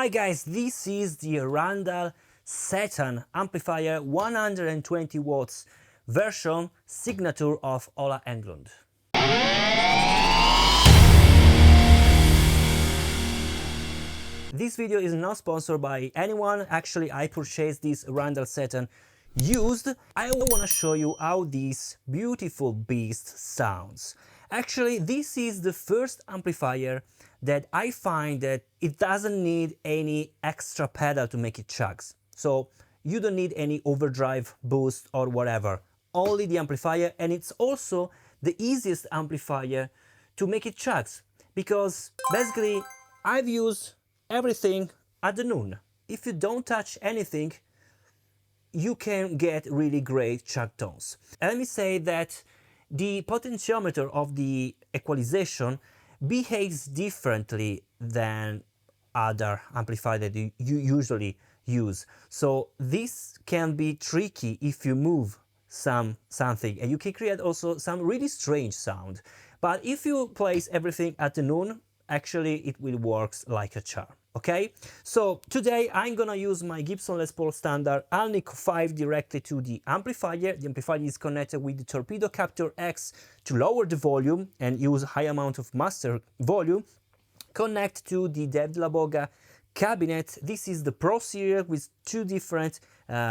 Hi guys, this is the Randall Satan amplifier 120 watts version signature of Ola Englund. This video is not sponsored by anyone. Actually, I purchased this Randall Satan used. I want to show you how this beautiful beast sounds. Actually, this is the first amplifier that I find that it doesn't need any extra pedal to make it chugs. So you don't need any overdrive, boost or whatever. Only the amplifier, and it's also the easiest amplifier to make it chugs, because basically I've used everything at the noon. If you don't touch anything, you can get really great chug tones. And let me say that the potentiometer of the equalization behaves differently than other amplifiers that you usually use. So this can be tricky if you move something, and you can create also some really strange sound. But if you place everything at the noon, actually it will work like a charm. Okay, so today I'm gonna use my Gibson Les Paul standard Alnico 5 directly to the amplifier. The amplifier is connected with the Torpedo Capture X to lower the volume and use high amount of master volume. Connect to the 𝙬𝙬𝙬𝙠 cabinet. This is the Pro series with two different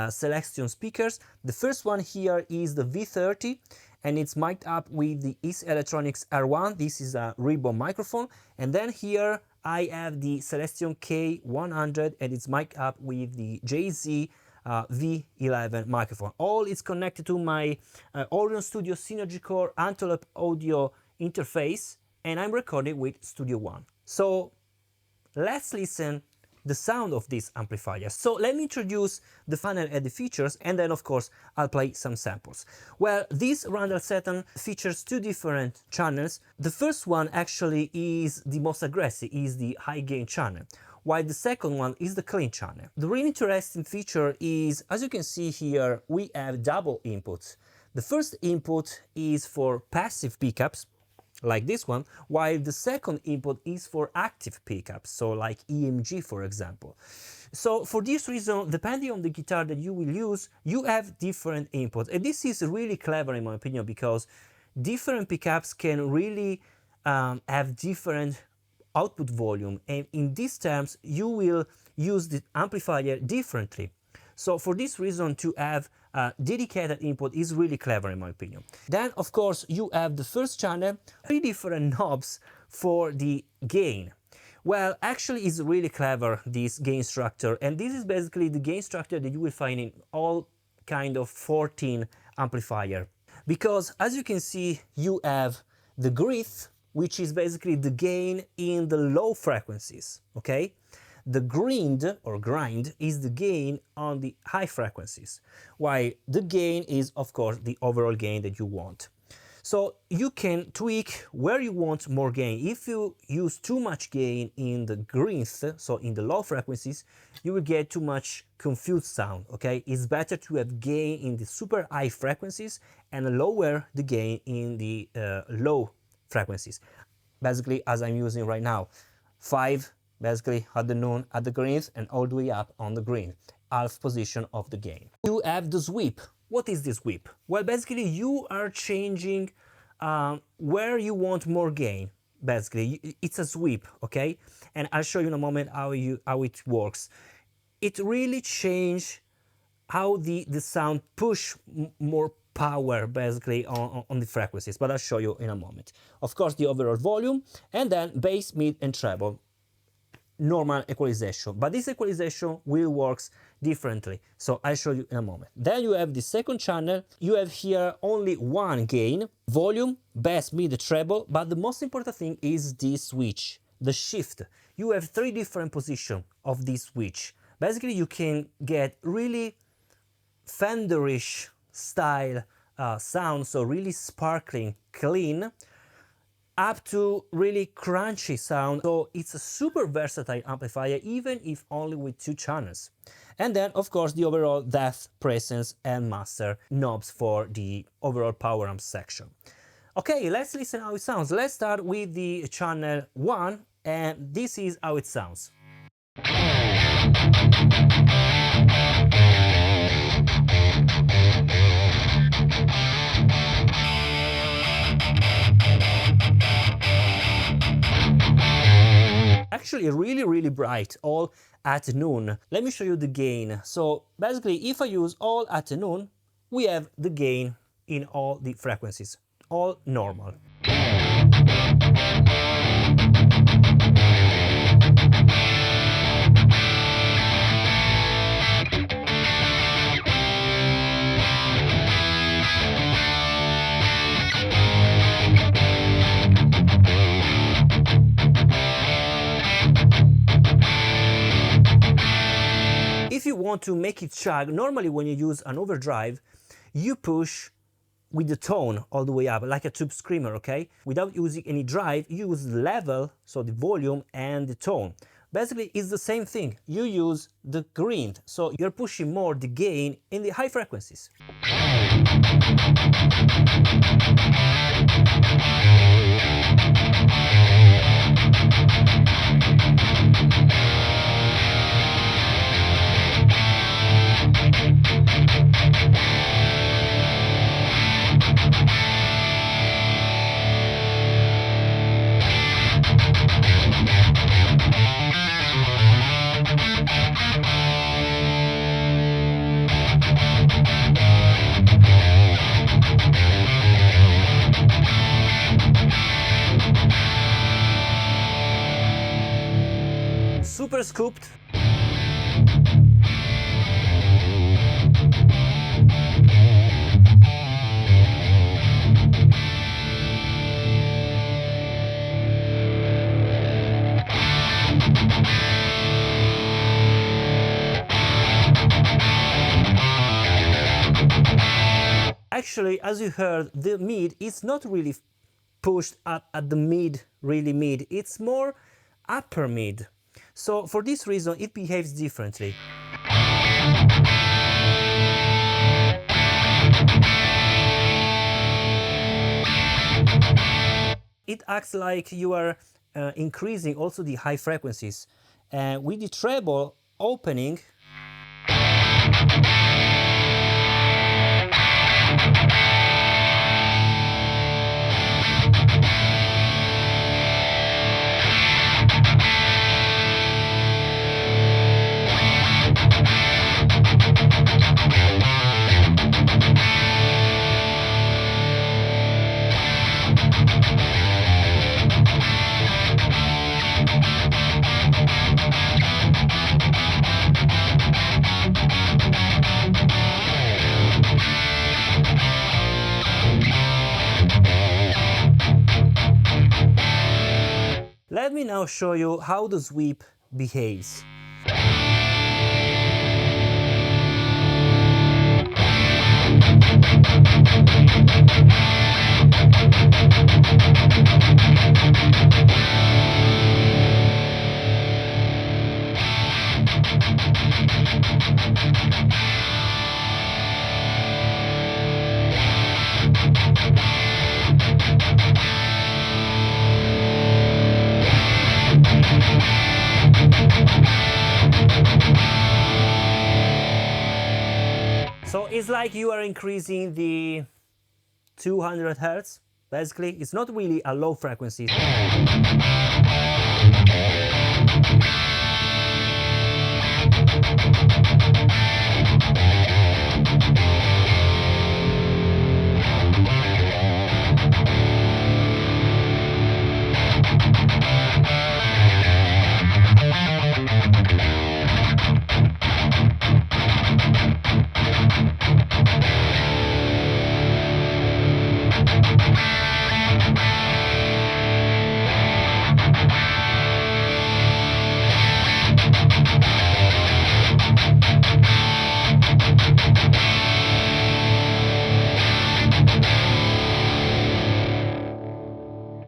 selection speakers. The first one here is the V30, and it's mic'd up with the East Electronics R1. This is a ribbon microphone. And then here I have the Celestion K100, and it's mic'd up with the JZ V11 microphone. All is connected to my Orion Studio Synergy Core Antelope audio interface, and I'm recording with Studio One. So let's listen the sound of this amplifier. So let me introduce the funnel and the features, and then of course I'll play some samples. Well, this Randall Satan features two different channels. The first one actually is the most aggressive, is the high gain channel, while the second one is the clean channel. The really interesting feature is, as you can see here, we have double inputs. The first input is for passive pickups, like this one, while the second input is for active pickups, so like EMG for example. So for this reason, depending on the guitar that you will use, you have different inputs, and this is really clever in my opinion, because different pickups can really have different output volume, and in these terms you will use the amplifier differently. So for this reason, to have a dedicated input is really clever in my opinion. Then of course you have the first channel, three different knobs for the gain. Well, actually it's really clever, this gain structure, and this is basically the gain structure that you will find in all kind of 14 amplifier. Because as you can see, you have the grit, which is basically the gain in the low frequencies, okay? The grind or grind is the gain on the high frequencies, while the gain is of course the overall gain that you want. So you can tweak where you want more gain. If you use too much gain in the grinds, so in the low frequencies, you will get too much confused sound, okay? It's better to have gain in the super high frequencies and lower the gain in the low frequencies. Basically, as I'm using right now, 5 basically at the noon at the greens and all the way up on the green, half position of the gain. You have the sweep. What is this sweep? Well, basically you are changing where you want more gain. Basically it's a sweep, okay? And I'll show you in a moment how it works. It really changes how the sound push more power basically on the frequencies, but I'll show you in a moment. Of course the overall volume, and then bass, mid and treble. Normal equalization, but this equalization will work differently, so I'll show you in a moment. Then you have the second channel. You have here only one gain, volume, bass, mid, treble, but the most important thing is this switch, the shift. You have three different positions of this switch. Basically you can get really Fenderish style sound, so really sparkling, clean, up to really crunchy sound. So it's a super versatile amplifier, even if only with two channels. And then of course the overall depth, presence and master knobs for the overall power amp section. Okay, let's listen how it sounds. Let's start with the channel 1, and this is how it sounds. actually really bright, all at noon. Let me show you the gain. So basically, if I use all at noon, we have the gain in all the frequencies, all normal. If you want to make it chug, normally when you use an overdrive, you push with the tone all the way up, like a tube screamer, okay? Without using any drive, you use the level, so the volume and the tone. Basically, it's the same thing. You use the grind, so you're pushing more the gain in the high frequencies. Super scooped. Actually, as you heard, the mid is not really pushed at the mid, really mid. It's more upper mid. So for this reason, it behaves differently. It acts like you are increasing also the high frequencies. With the treble opening, let me now show you how the sweep behaves. So it's like you are increasing the 200 Hz. Basically, it's not really a low frequency.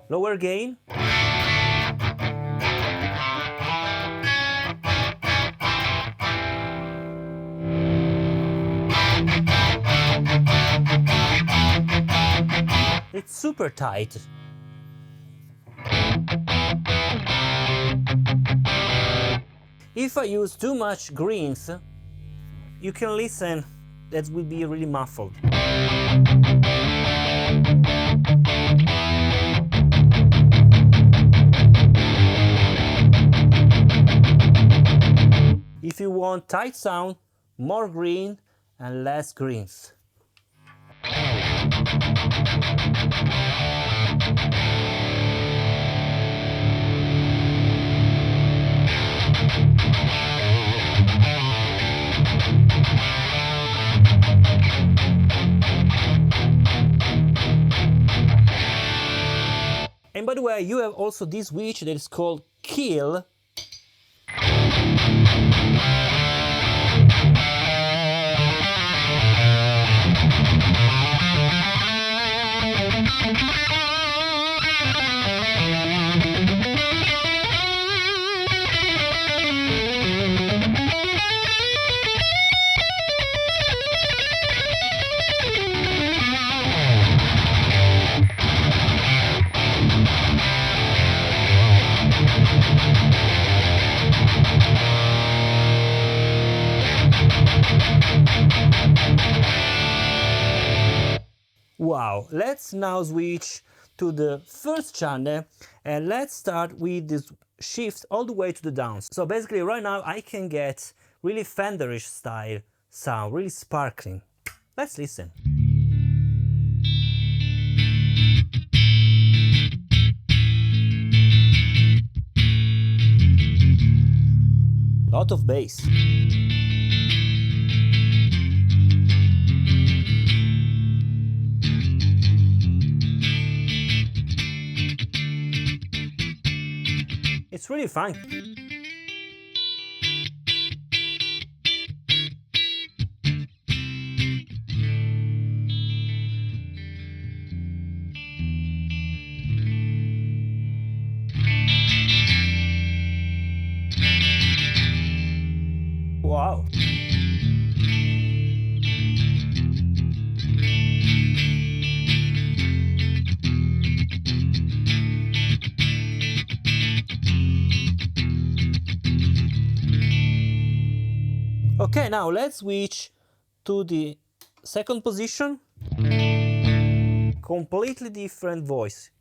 Lower gain. It's super tight. If I use too much greens, you can listen that will be really muffled. want tight sound, more green and less greens. And by the way, you have also this switch that is called kill. Wow, let's now switch to the first channel and let's start with this shift all the way to the downs. So basically right now I can get really Fenderish style sound, really sparkling. Let's listen. Lot of bass. It's really fun. Wow. Okay, now let's switch to the second position. Completely different voice.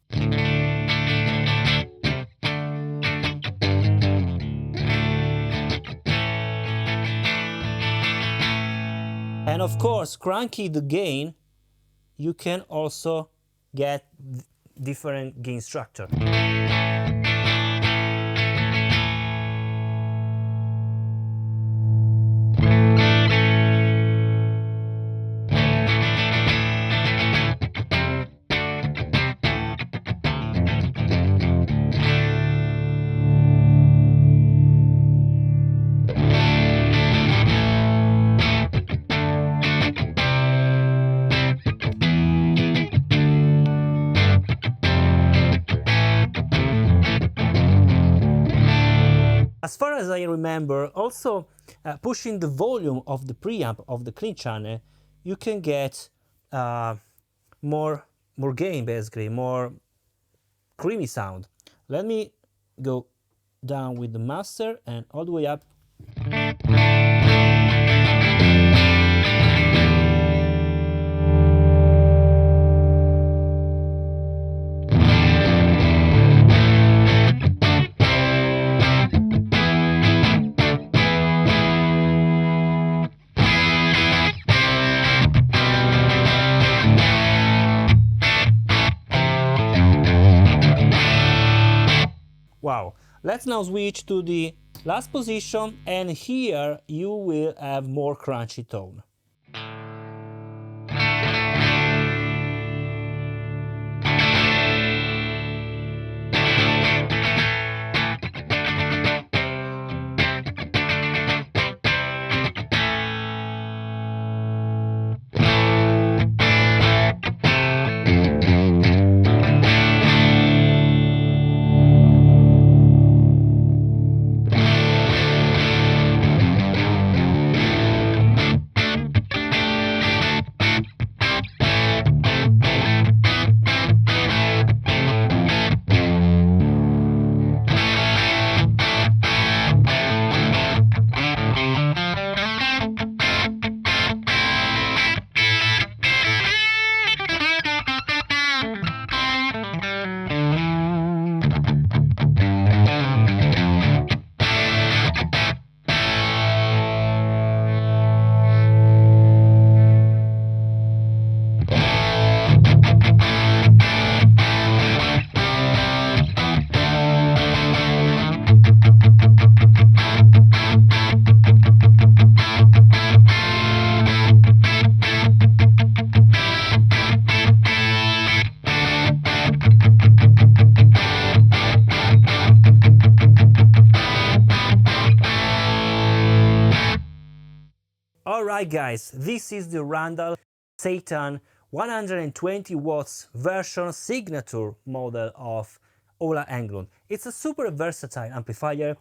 And of course, cranky the gain, you can also get different gain structure. As far as I remember, also pushing the volume of the preamp of the clean channel, you can get more gain, basically, more creamy sound. Let me go down with the master and all the way up. Wow, let's now switch to the last position, and here you will have more crunchy tone. Alright guys, this is the Randall Satan 120 watts version signature model of Ola Englund. It's a super versatile amplifier.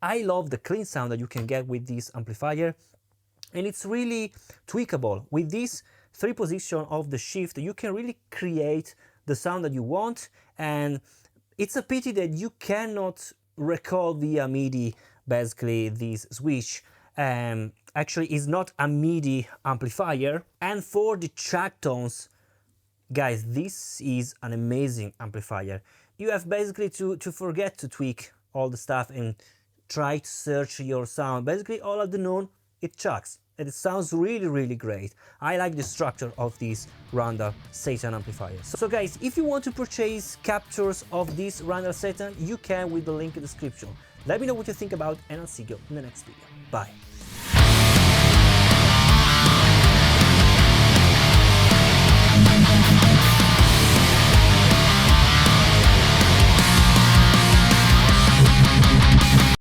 I love the clean sound that you can get with this amplifier, and it's really tweakable. With this 3 position of the shift, you can really create the sound that you want, and it's a pity that you cannot record via MIDI basically this switch. Actually is not a MIDI amplifier. And for the CHUG tones, guys, this is an amazing amplifier. You have basically to forget to tweak all the stuff and try to search your sound. Basically all of the known, it chugs, and it sounds really great. I like the structure of this Randall Satan amplifier. So guys, if you want to purchase captures of this Randall Satan, you can with the link in the description. Let me know what you think about, and I'll see you in the next video. Bye.